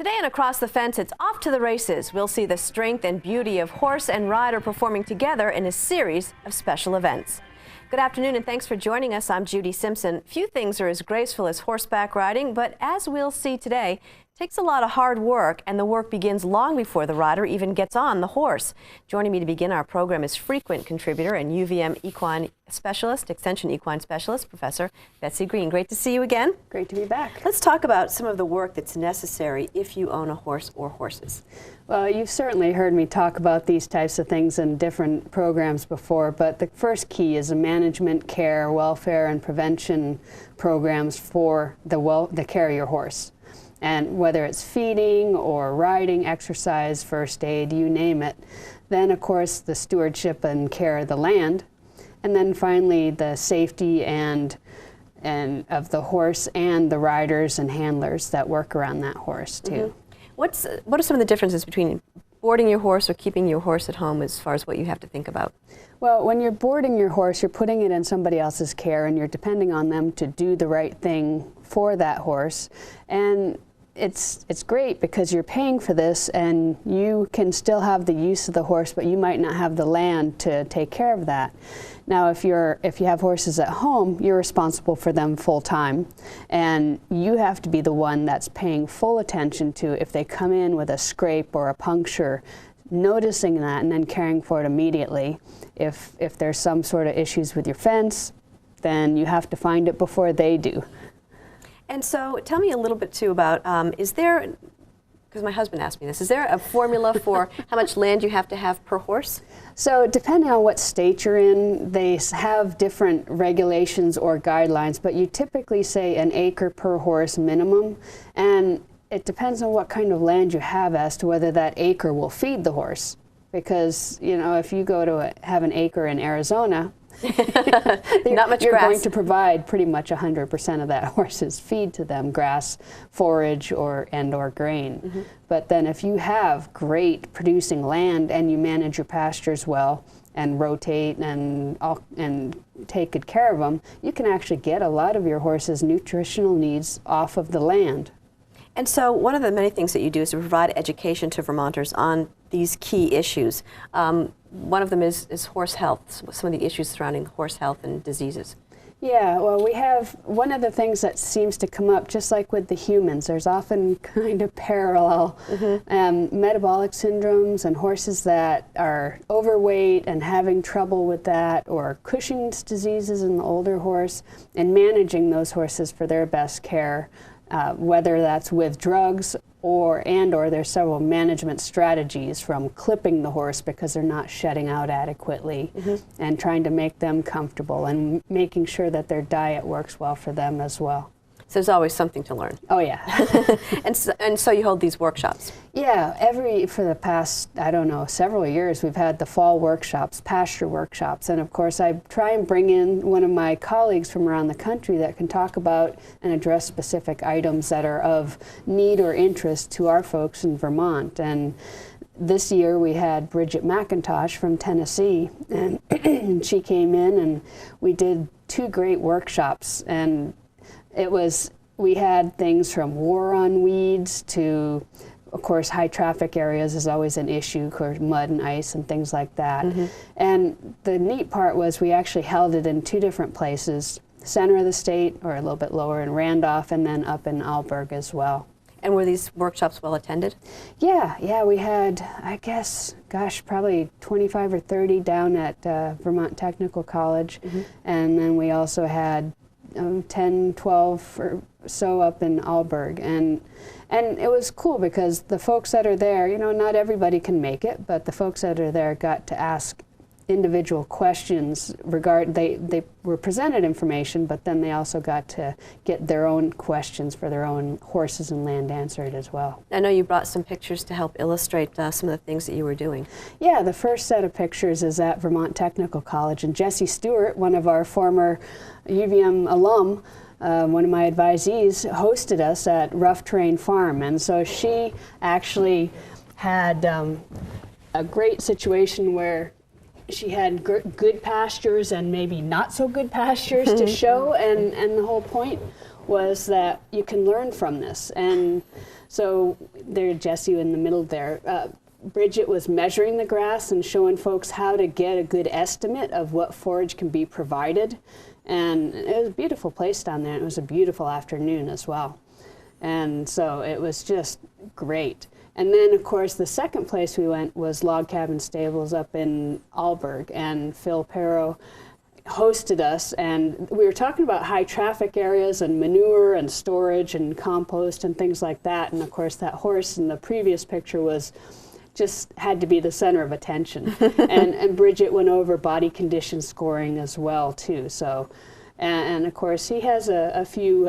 Today and Across the Fence, it's off to the races. We'll see the strength and beauty of horse and rider performing together in a series of special events. Good afternoon and thanks for joining us. I'm Judy Simpson. Few things are as graceful as horseback riding, but as we'll see today, it takes a lot of hard work, and the work begins long before the rider even gets on the horse. Joining me to begin our program is frequent contributor and UVM Equine Specialist, Extension Equine Specialist, Professor Betsy Green. Great to see you again. Great to be back. Let's talk about some of the work that's necessary if you own a horse or horses. Well, you've certainly heard me talk about these types of things in different programs before, but the first key is a management, care, welfare, and prevention programs for the care of your horse. And whether it's feeding or riding, exercise, first aid, you name it. Then, of course, the stewardship and care of the land. And then finally, the safety and of the horse and the riders and handlers that work around that horse, too. Mm-hmm. What are some of the differences between boarding your horse or keeping your horse at home as far as what you have to think about? Well, when you're boarding your horse, you're putting it in somebody else's care and you're depending on them to do the right thing for that horse. And it's great because you're paying for this and you can still have the use of the horse, but you might not have the land to take care of that. Now, if you have horses at home, you're responsible for them full time, and you have to be the one that's paying full attention to if they come in with a scrape or a puncture, noticing that and then caring for it immediately. If there's some sort of issues with your fence, then you have to find it before they do. And so tell me a little bit too about, is there, because my husband asked me this, is there a formula for how much land you have to have per horse? So depending on what state you're in, they have different regulations or guidelines, but you typically say an acre per horse minimum, and it depends on what kind of land you have as to whether that acre will feed the horse. Because, you know, if you go to have an acre in Arizona, not much you're grass. going to provide pretty much 100% of that horse's feed to them, grass, forage, or grain. Mm-hmm. But then if you have great producing land and you manage your pastures well and rotate and take good care of them, you can actually get a lot of your horse's nutritional needs off of the land. And so one of the many things that you do is to provide education to Vermonters on these key issues. One of them is horse health, some of the issues surrounding horse health and diseases. Yeah, well, we have one of the things that seems to come up, just like with the humans, there's often kind of parallel metabolic syndromes and horses that are overweight and having trouble with that, or Cushing's diseases in the older horse, and managing those horses for their best care. Whether that's with drugs or there's several management strategies, from clipping the horse because they're not shedding out adequately, and trying to make them comfortable and making sure that their diet works well for them as well. So there's always something to learn. Oh yeah. and so you hold these workshops. Yeah, for the past, I don't know, several years we've had the fall workshops, pasture workshops, and of course I try and bring in one of my colleagues from around the country that can talk about and address specific items that are of need or interest to our folks in Vermont. And this year we had Bridget McIntosh from Tennessee, and she came in and we did 2 great workshops, and we had things from war on weeds to, of course, high traffic areas is always an issue, of course, mud and ice and things like that. And the neat part was we actually held it in 2 different places, center of the state, or a little bit lower in Randolph, and then up in Alberg as well. And were these workshops well attended? Yeah, we had, I guess, probably 25 or 30 down at Vermont Technical College, and then we also had 10, 12 or so up in Alberg, and it was cool because the folks that are there, you know, not everybody can make it, but the folks that are there got to ask individual questions. They were presented information, but then they also got to get their own questions for their own horses and land answered as well. I know you brought some pictures to help illustrate some of the things that you were doing. Yeah, the first set of pictures is at Vermont Technical College, and Jessie Stewart, one of our former UVM alum, one of my advisees, hosted us at Rough Terrain Farm, and so she actually had a great situation where she had good pastures and maybe not so good pastures to show, and the whole point was that you can learn from this. And So there, Jesse, in the middle there, Bridget was measuring the grass and showing folks how to get a good estimate of what forage can be provided. And it was a beautiful place down there. It was a beautiful afternoon as well. And so it was just great. And then, of course, the second place we went was Log Cabin Stables up in Alburg, and Phil Perro hosted us, and we were talking about high traffic areas and manure and storage and compost and things like that. And of course, that horse in the previous picture was just had to be the center of attention. and Bridget went over body condition scoring as well too. So, and of course, he has a few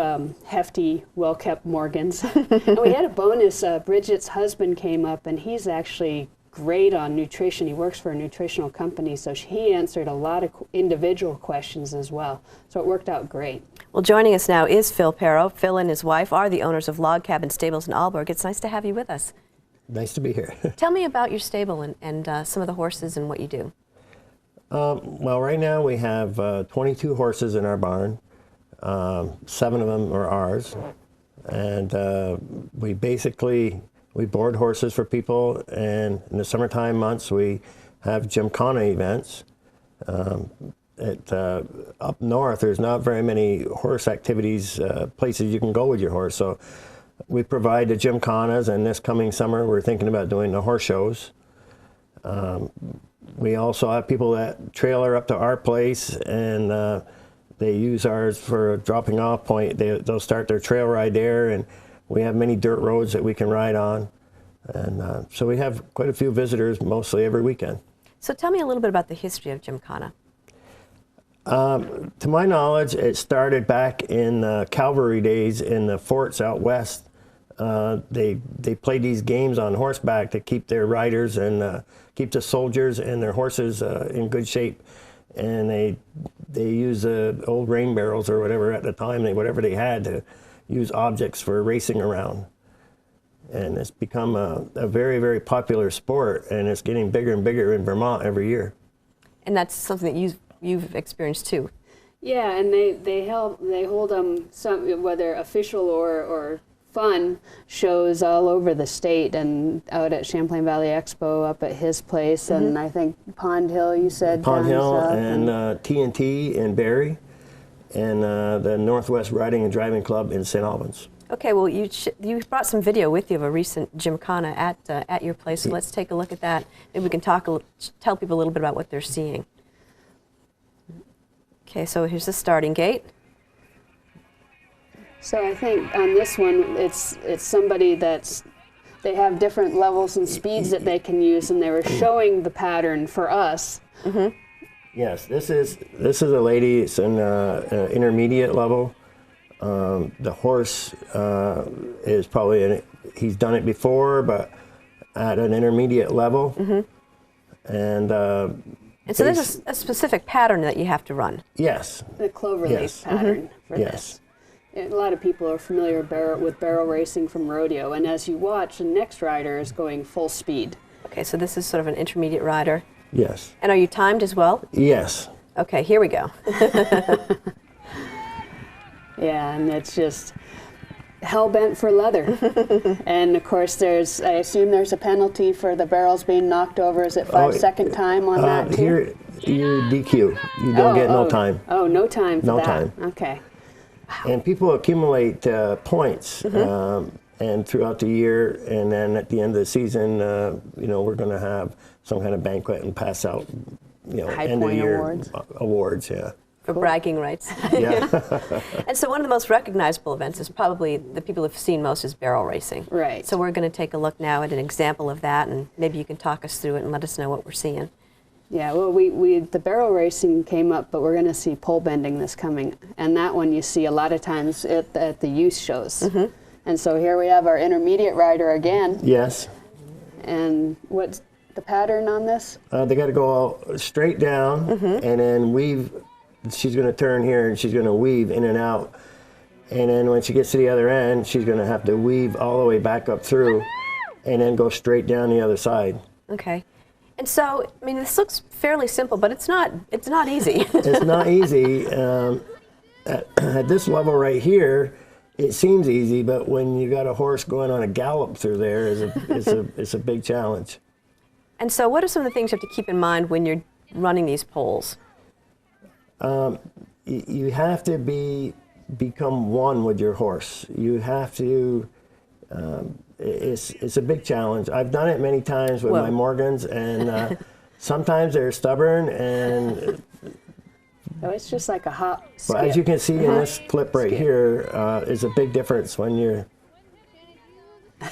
hefty, well-kept Morgans. And we had a bonus. Bridget's husband came up, and he's actually great on nutrition. He works for a nutritional company, so he answered a lot of individual questions as well. So it worked out great. Well, joining us now is Phil Perro. Phil and his wife are the owners of Log Cabin Stables in Alburg. It's nice to have you with us. Nice to be here. Tell me about your stable and some of the horses and what you do. Well, right now we have 22 horses in our barn. 7 of them are ours. And we board horses for people, and in the summertime months we have Gymkhana events. Up north there's not very many horse activities, places you can go with your horse. So we provide the Gymkhanas, and this coming summer we're thinking about doing the horse shows. We also have people that trailer up to our place, and they use ours for a dropping off point. They'll start their trail ride there, and we have many dirt roads that we can ride on. And so we have quite a few visitors mostly every weekend. So tell me a little bit about the history of Gymkhana. To my knowledge, it started back in cavalry days in the forts out west. They played these games on horseback to keep their riders and keep the soldiers and their horses in good shape. And they used old rain barrels or whatever at the time, whatever they had, to use objects for racing around. And it's become a very, very popular sport, and it's getting bigger and bigger in Vermont every year. And that's something that you've experienced too. Yeah, and they hold some, whether official or fun, shows all over the state, and out at Champlain Valley Expo up at his place, and I think Pond Hill, you said. Pond Hill and TNT in Barrie, and the Northwest Riding and Driving Club in St. Albans. Okay, well, you brought some video with you of a recent Gymkhana at your place, so let's take a look at that. Maybe we can tell people a little bit about what they're seeing. Okay, so here's the starting gate. So I think on this one, it's somebody they have different levels and speeds that they can use, and they were showing the pattern for us. Yes, this is a lady. It's an intermediate level. The horse is probably he's done it before, but at an intermediate level. And so there's a specific pattern that you have to run. Yes. The cloverleaf pattern for this. A lot of people are familiar with barrel racing from rodeo, and as you watch, the next rider is going full speed. Okay, so this is sort of an intermediate rider. Yes. And are you timed as well? Yes. Okay, here we go. Yeah, and it's just hell-bent for leather. And of course, I assume there's a penalty for the barrels being knocked over. Is it 5-second time on that too? Here, you DQ. You don't get no time. Oh, no time for that. No time. Okay. And people accumulate points and throughout the year, and then at the end of the season, we're going to have some kind of banquet and pass out, High end of point year awards. Yeah. For bragging rights. Yeah. And so one of the most recognizable events is probably the people have seen most is barrel racing. Right. So we're going to take a look now at an example of that, and maybe you can talk us through it and let us know what we're seeing. Yeah, well, the barrel racing came up, but we're going to see pole bending this coming, and that one you see a lot of times at the youth shows. And so here we have our intermediate rider again. Yes. And what's the pattern on this? They got to go all straight down, and then weave. She's going to turn here, and she's going to weave in and out. And then when she gets to the other end, she's going to have to weave all the way back up through, and then go straight down the other side. Okay. And so, I mean, this looks fairly simple, but it's not easy. It's not easy. At this level right here, It seems easy, but when you got a horse going on a gallop through there, it's a big challenge. And so what are some of the things you have to keep in mind when you're running these poles? You have to become one with your horse. You have to, it's a big challenge. I've done it many times with my Morgans, and sometimes they're stubborn, and Oh, it's just like a hop, skip. but as you can see in this clip right here, is a big difference when you're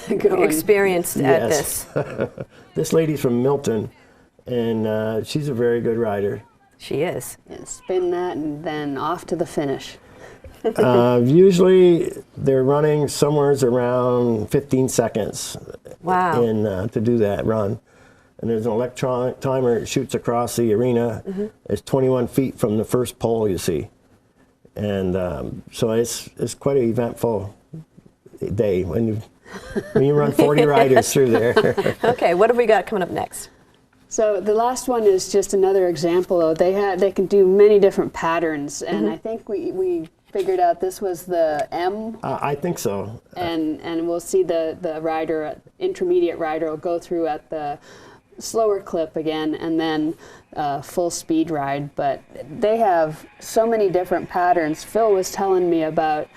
Experienced at this. This lady's from Milton, and she's a very good rider. She is. Yeah, spin that and then off to the finish. Usually they're running somewhere around 15 seconds Wow. to do that run. And there's an electronic timer that shoots across the arena. It's 21 feet from the first pole you see. And so it's quite an eventful day when you run 40 riders through there. Okay, what have we got coming up next? So the last one is just another example of they can do many different patterns, and I think we figured out this was the M. I think so. And we'll see the rider, intermediate rider, will go through at the slower clip again, and then full speed ride. But they have so many different patterns. Phil was telling me about,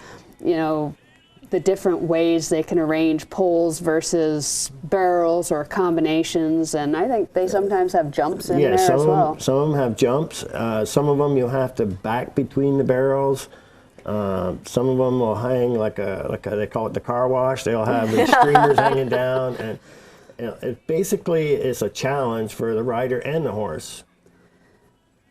the different ways they can arrange poles versus barrels or combinations, and I think they sometimes have jumps in there as well. Some of them have jumps. Some of them you'll have to back between the barrels. Some of them will hang like they call it the car wash. They'll have the streamers hanging down, and it basically is a challenge for the rider and the horse.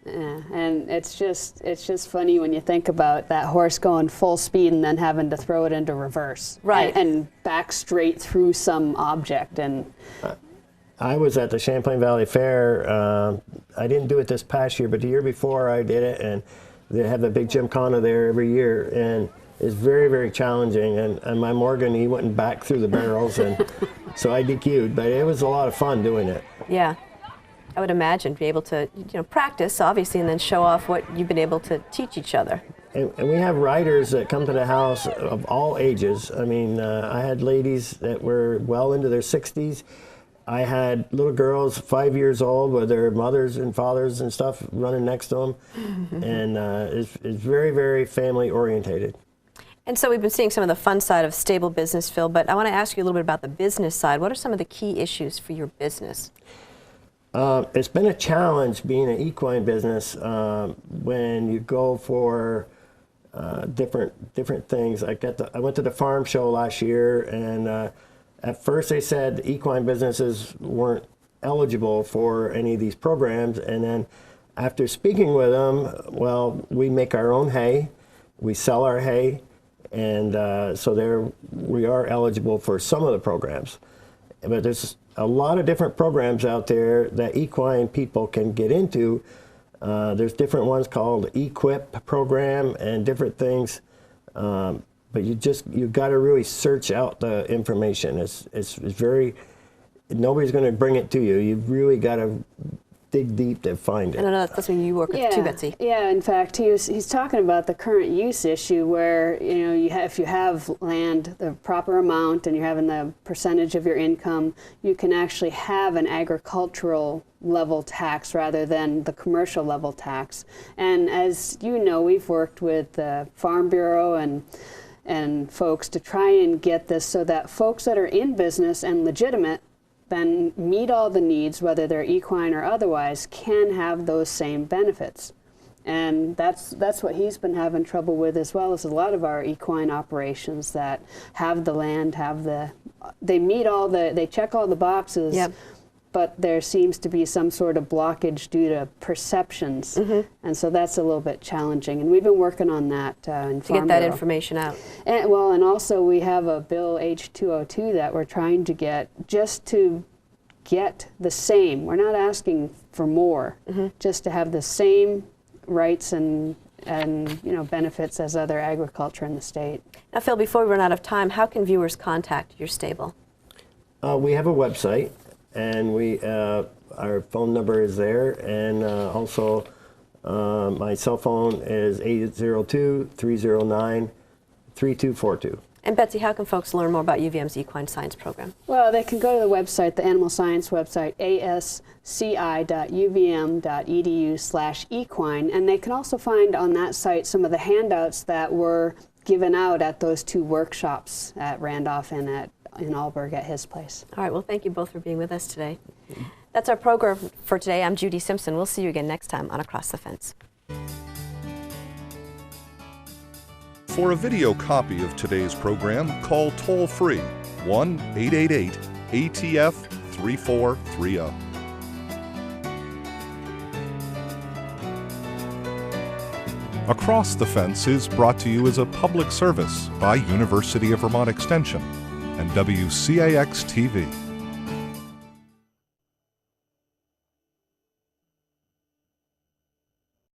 Yeah, and it's just funny when you think about that horse going full speed and then having to throw it into reverse, right, and back straight through some object. And I was at the Champlain Valley Fair. I didn't do it this past year, but the year before I did it, and they have the big Gymkhana there every year, and it's very, very challenging. And my Morgan, he went back through the barrels, and so I DQ'd. But it was a lot of fun doing it. Yeah. I would imagine be able to practice, obviously, and then show off what you've been able to teach each other. And we have riders that come to the house of all ages. I mean, I had ladies that were well into their 60s. I had little girls 5 years old with their mothers and fathers and stuff running next to them. And it's very, very family orientated. And so we've been seeing some of the fun side of stable business, Phil, but I want to ask you a little bit about the business side. What are some of the key issues for your business? It's been a challenge being an equine business when you go for different things. I went to the farm show last year, and at first they said equine businesses weren't eligible for any of these programs, and then after speaking with them, well, we make our own hay, we sell our hay, and so we are eligible for some of the programs. But there's a lot of different programs out there that equine people can get into. There's different ones called Equip program and different things. But you've got to really search out the information. It's very, nobody's going to bring it to you. You've really got to dig deep to find it. I don't know, that's something you work with too, Betsy. Yeah, in fact, he's talking about the current use issue where, if you have land, the proper amount, and you're having the percentage of your income, you can actually have an agricultural level tax rather than the commercial level tax. And as you know, we've worked with the Farm Bureau and folks to try and get this so that folks that are in business and legitimate then meet all the needs, whether they're equine or otherwise, can have those same benefits. And that's what he's been having trouble with, as well as a lot of our equine operations that have the land, they check all the boxes, yep, but there seems to be some sort of blockage due to perceptions. And so that's a little bit challenging. And we've been working on that in Farm to get that Bureau. information out. And also we have a Bill H-202 that we're trying to get just to get the same. We're not asking for more, just to have the same rights and benefits as other agriculture in the state. Now, Phil, before we run out of time, how can viewers contact your stable? We have a website, and our phone number is there, and also my cell phone is 802-309-2699. 3242. And Betsy, how can folks learn more about UVM's equine science program? Well, they can go to the website, the animal science website, asci.uvm.edu/equine, and they can also find on that site some of the handouts that were given out at those 2 workshops at Randolph and in Alburg at his place. All right, well, thank you both for being with us today. That's our program for today. I'm Judy Simpson. We'll see you again next time on Across the Fence. For a video copy of today's program, call toll-free 1-888-ATF-3430. Across the Fence is brought to you as a public service by University of Vermont Extension and WCAX-TV.